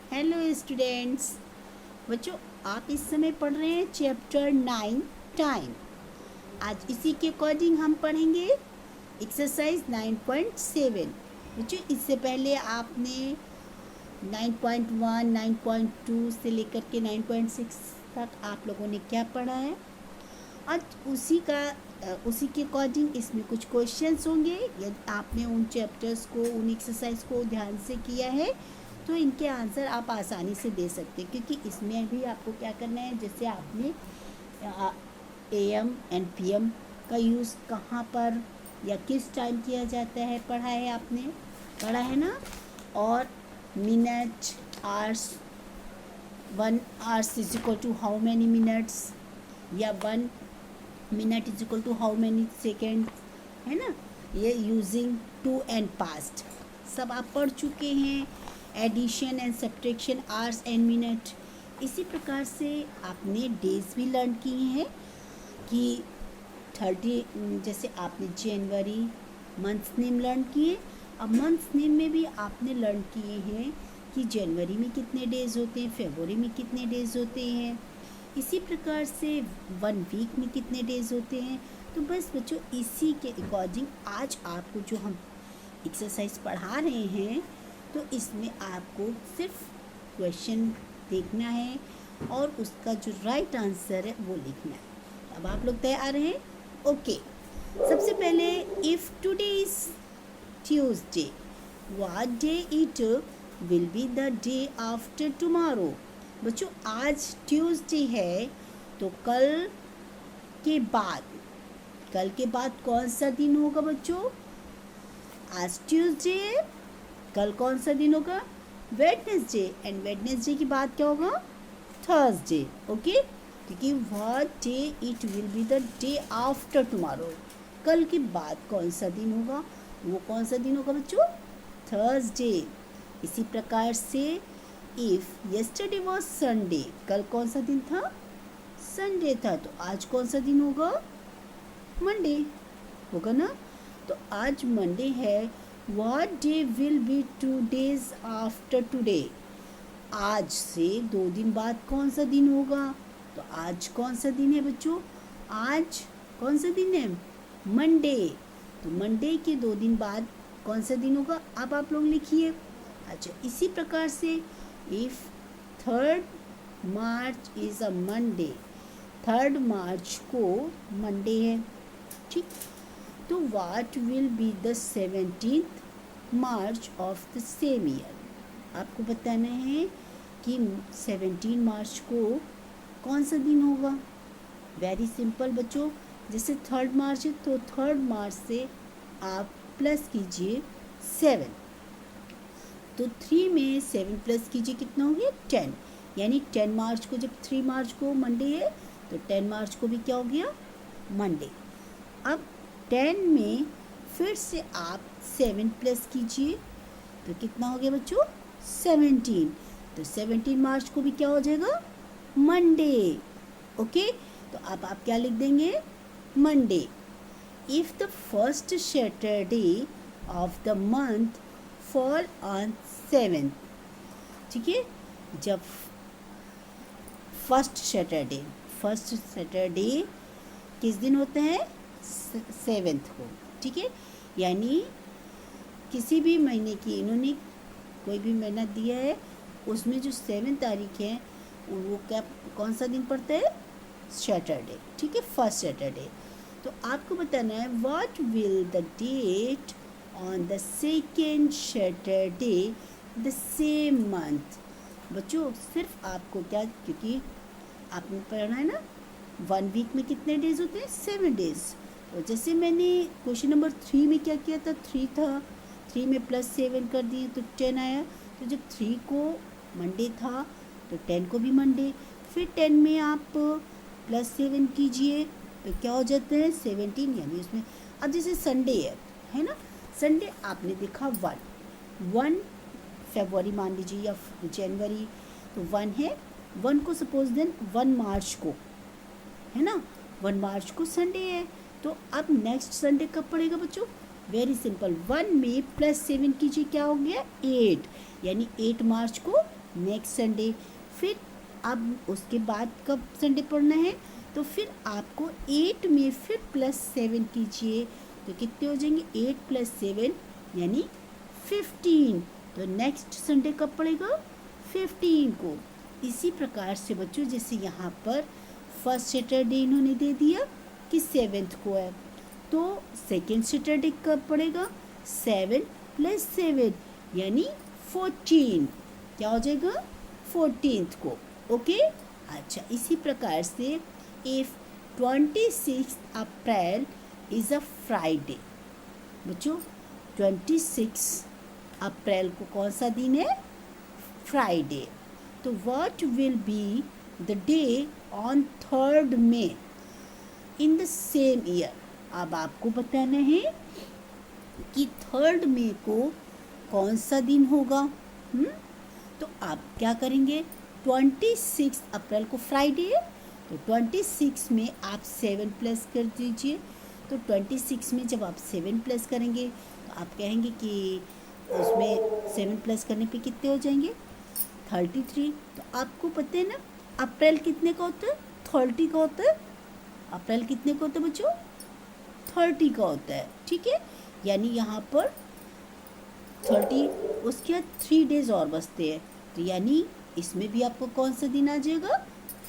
Hello students. बच्चों, आप इस समय पढ़ रहे हैं चैप्टर 9 टाइम। आज इसी के अकॉर्डिंग हम पढ़ेंगे एक्सरसाइज 9.7। बच्चों, इससे पहले आपने 9.1, 9.2 से लेकर के 9.6 तक आप लोगों ने क्या पढ़ा है। आज उसी के अकॉर्डिंग इसमें कुछ क्वेश्चंस होंगे। यदि आपने उन चैप्टर्स को, उन एक्सरसाइज को ध्यान से किया है तो इनके आंसर आप आसानी से दे सकते हैं, क्योंकि इसमें भी आपको क्या करना है, जैसे आपने AM एंड PM का यूज़ कहाँ पर या किस टाइम किया जाता है पढ़ा है ना। और minute, hours, 1 hours is equal to how many minutes, या 1 minute is equal to how many second, है ना। ये यूजिंग टू एंड पास्ट सब आप पढ़ चुके हैं। Addition and subtraction, hours and minute. इसी प्रकार से आपने डेज भी लर्न किए हैं कि 30, जैसे आपने जनवरी मंथ्स नेम लर्न किए। अब मंथ्स नेम में भी आपने लर्न किए हैं कि जनवरी में कितने डेज़ होते हैं, फरवरी में कितने डेज़ होते हैं, इसी प्रकार से 1 वीक में कितने डेज़ होते हैं। तो बस बच्चों, इसी के अकॉर्डिंग आज आपको जो हम एक्सरसाइज पढ़ा रहे हैं, तो इसमें आपको सिर्फ क्वेश्चन देखना है और उसका जो राइट आंसर है वो लिखना है। अब आप लोग तैयार हैं? ओके। सबसे पहले, if today is Tuesday, what day it will be the day after tomorrow. बच्चों, आज ट्यूसडे है तो कल के बाद कौन सा दिन होगा बच्चों? आज ट्यूसडे है, कल कौन सा दिन होगा? वेडनेसडे। एंड वेडनेसडे के बाद क्या होगा? थर्सडे। ओके, क्योंकि what day it will be the day after tomorrow, कल के बाद कौन सा दिन होगा, वो कौन सा दिन होगा बच्चों? थर्सडे। इसी प्रकार से इफ़ यस्टरडे वॉज संडे, कल कौन सा दिन था? संडे था। तो आज कौन सा दिन होगा? मंडे होगा ना। तो आज मंडे है। What day will be 2 days after today, आज से 2 दिन बाद कौन सा दिन होगा? तो आज कौन सा दिन है बच्चों? आज कौन सा दिन है? मंडे। तो मंडे के 2 दिन बाद कौन सा दिन होगा? अब आप लोग लिखिए। अच्छा, इसी प्रकार से if 3rd March is a Monday, 3rd मार्च को मंडे है, ठीक। तो what will be the 17th March of the same year. आपको बताना है कि 17 मार्च को कौन सा दिन होगा। वेरी सिंपल बच्चों, जैसे 3rd मार्च है तो 3rd मार्च से आप प्लस कीजिए 7, तो 3 में 7 प्लस कीजिए, कितना हो गया? 10। यानी 10 मार्च को, जब 3 मार्च को मंडे है तो 10 मार्च को भी क्या हो गया? मंडे। अब 10 में फिर से आप 7 प्लस कीजिए, तो कितना हो गया बच्चों? 17। तो 17 मार्च को भी क्या हो जाएगा? मंडे। ओके, तो अब आप क्या लिख देंगे? Monday. If the first Saturday of the month fall on 7th, ठीक है। जब फर्स्ट सैटरडे किस दिन होता है? 7th को, ठीक है। यानी किसी भी महीने की, इन्होंने कोई भी महीना दिया है, उसमें जो 7 तारीख है वो क्या, कौन सा दिन पड़ता है? सैटरडे, ठीक है, फर्स्ट सैटरडे। तो आपको बताना है what will the date on the 2nd Saturday the same month. बच्चों, सिर्फ आपको क्या, क्योंकि आपने पढ़ना है ना 1 वीक में कितने डेज होते हैं? 7 डेज। तो जैसे मैंने क्वेश्चन नंबर 3 में क्या किया था, 3 था, 3 में प्लस 7 कर दिए तो 10 आया। तो जब 3 को मंडे था तो 10 को भी मंडे, फिर 10 में आप प्लस 7 कीजिए तो क्या हो जाता है? 17। यानी उसमें अब जैसे संडे है ना, संडे आपने देखा 1 फरवरी मान लीजिए या जनवरी, तो 1 है, 1 को सपोज देन 1 मार्च को, है ना, 1 मार्च को संडे है। तो अब नेक्स्ट संडे कब पड़ेगा बच्चों? वेरी सिंपल, 1 में प्लस 7 कीजिए, क्या हो गया? 8। यानी 8 मार्च को नेक्स्ट संडे। फिर अब उसके बाद कब संडे पढ़ना है, तो फिर आपको 8 में फिर +7 कीजिए, तो कितने हो जाएंगे, 8 + 7 यानी 15। तो नेक्स्ट संडे कब पड़ेगा, 15 को। इसी प्रकार से बच्चों जैसे यहाँ पर फर्स्ट सैटरडे इन्होंने दे दिया कि 7th को है, तो सेकेंड सैटरडे कब पड़ेगा, 7 + 7 यानी 14। क्या हो जाएगा, 14th को। ओके, अच्छा इसी प्रकार से if 26 April is a Friday, बच्चों 26 अप्रैल को कौन सा दिन है, फ्राइडे। तो what will be the day on 3rd May in the same year. अब आपको बताना है कि 3rd May को कौन सा दिन होगा। तो आप क्या करेंगे, 26 अप्रैल को फ्राइडे है, तो 26 में आप 7 प्लस कर दीजिए। तो 26 में जब आप 7 प्लस करेंगे तो आप कहेंगे कि उसमें 7 प्लस करने पे कितने हो जाएंगे, 33। तो आपको पता है ना अप्रैल कितने का होता है, 30 का होता है। अप्रैल कितने का होता है बच्चों, 30 का होता है, ठीक है। यानी यहाँ पर 30, उसके बाद 3 डेज और बचते हैं, तो यानी इसमें भी आपको कौन सा दिन आ जाएगा,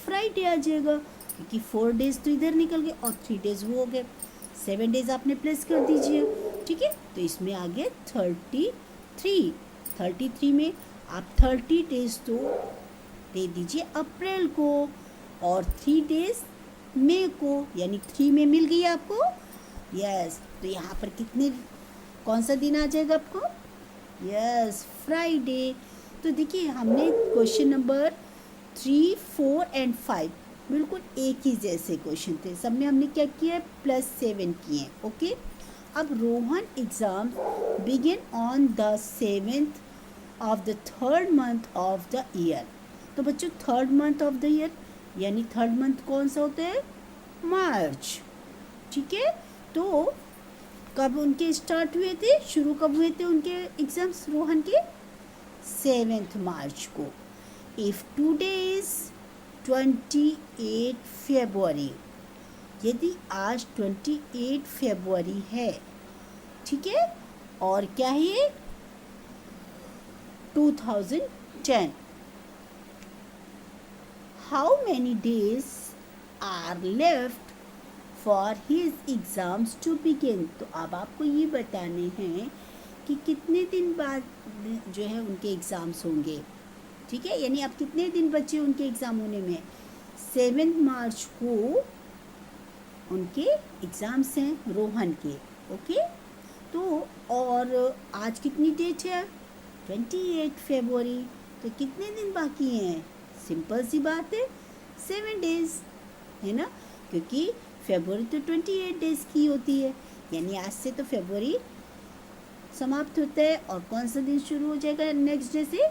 फ्राइडे आ जाएगा, क्योंकि 4 डेज तो इधर निकल गए और 3 डेज वो हो गए। 7 डेज आपने प्लेस कर दीजिए, ठीक है। तो इसमें आ गया 33। 33 में आप 30 डेज तो दे दीजिए अप्रैल को और 3 डेज मई को, यानी 3 में मिल गई आपको। यस, तो यहाँ पर कितने, कौन सा दिन आ जाएगा आपको, यस फ्राइडे। तो देखिए हमने क्वेश्चन नंबर 3, 4 एंड 5 बिल्कुल एक ही जैसे क्वेश्चन थे, सब में हमने क्या किया, +7 किए। ओके, अब Rohan exam begin on the 7th of the 3rd month of the year. तो बच्चों 3rd month of the year यानी 3rd month कौन सा होता है, मार्च, ठीक है। तो कब उनके स्टार्ट हुए थे, शुरू कब हुए थे उनके एग्ज़ाम्स रोहन के, 7th मार्च को। इफ़ टुडे इज़ 28 फरवरी, यदि आज 28 फरवरी है, ठीक है, और क्या है ये 2010, how many days are left for his exams to begin. तो अब आपको ये बताने हैं कि कितने दिन बाद जो है उनके एग्ज़ाम्स होंगे, ठीक है, यानी अब कितने दिन बचे उनके एग्ज़ाम होने में। 7 मार्च को उनके एग्ज़ाम्स हैं रोहन के, ओके। तो और आज कितनी डेट है, 28 फरवरी, तो कितने दिन बाकी हैं, सिंपल सी बात है 7 डेज, है ना, क्योंकि फरवरी तो 28 डेज की होती है, यानी आज से तो फरवरी समाप्त होता है और कौन सा दिन शुरू हो जाएगा नेक्स्ट डे से,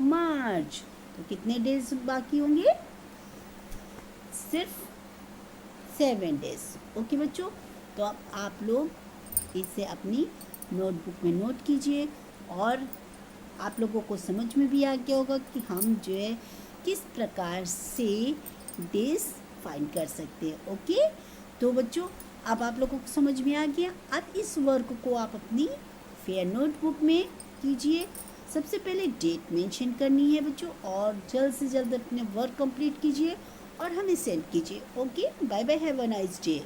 मार्च। तो कितने डेज बाकी होंगे, सिर्फ 7 डेज। ओके बच्चों, तो अब आप लोग इसे अपनी नोटबुक में नोट कीजिए और आप लोगों को समझ में भी आ गया होगा कि हम जो है किस प्रकार से डेज फाइंड कर सकते हैं। ओके, तो बच्चों अब आप लोगों को समझ में आ गया। अब इस वर्क को आप अपनी फेयर नोटबुक में कीजिए। सबसे पहले डेट मेंशन करनी है बच्चों और जल्द से जल्द अपने वर्क कंप्लीट कीजिए और हमें सेंड कीजिए। Okay, bye bye, have a nice day.